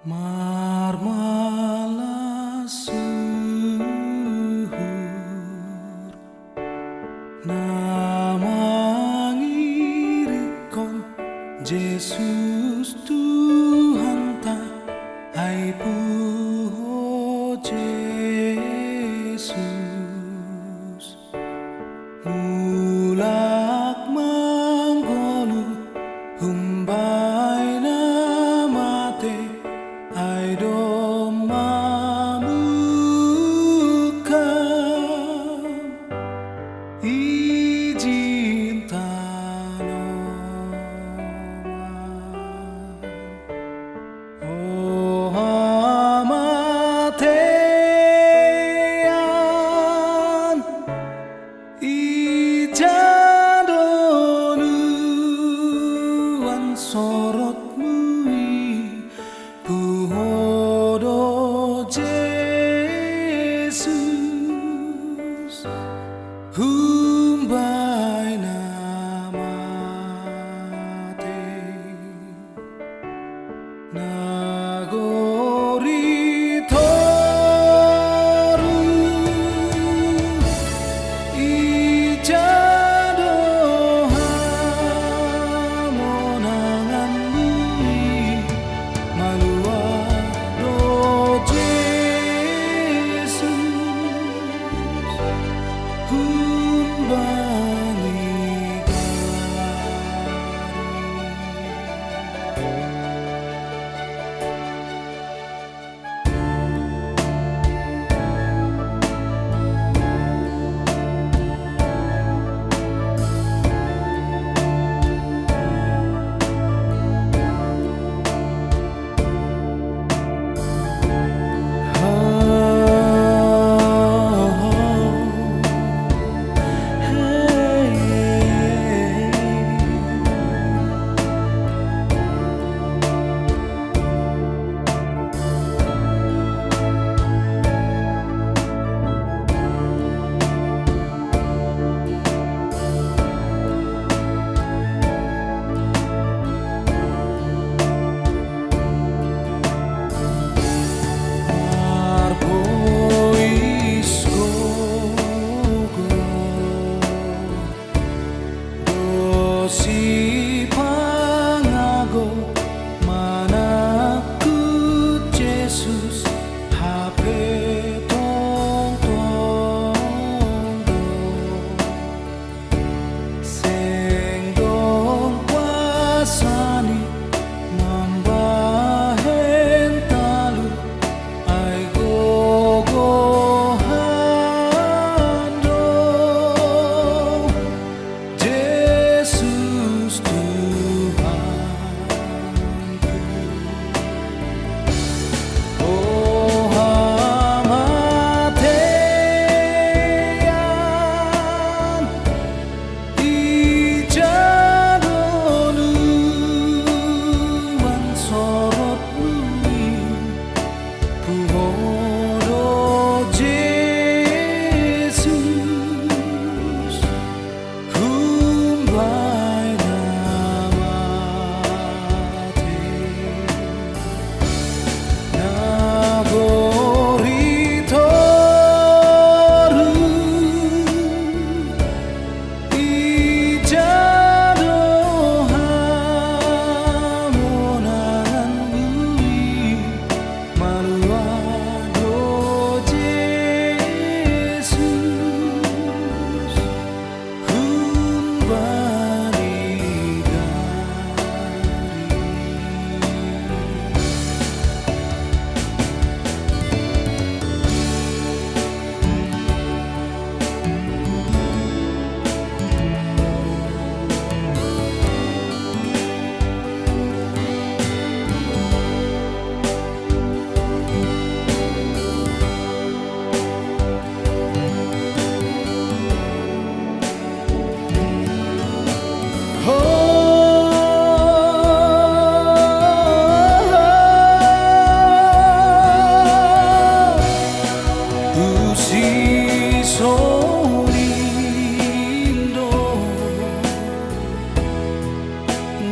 Marmalas suhur namangirikon Yesus Tuhan ta ai puho Yesus mulak manggolu humbai namate ai do mamuka izin oh amatean ijadonu an sorotmu puhodo Yesus humbai namate nagori toru ijado hamonangan bumi malua do Yesus humbani si pangago manaku Yesus hape tong tong sing dong kuasani mambahen talu ai gogohan dong Yesus Tuhanku oh amatean ijadonu an sorot bumi puhodo Yesus humbai namate nagori toru ijado hamonangan bumi malua do Yesus humbani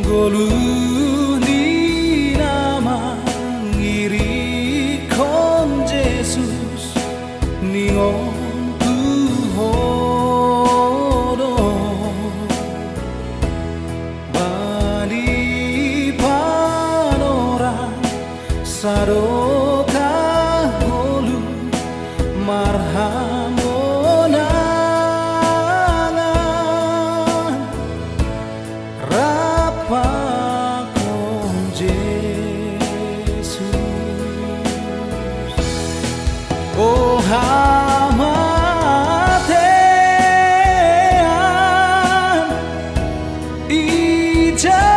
golu ni nama ngir jauh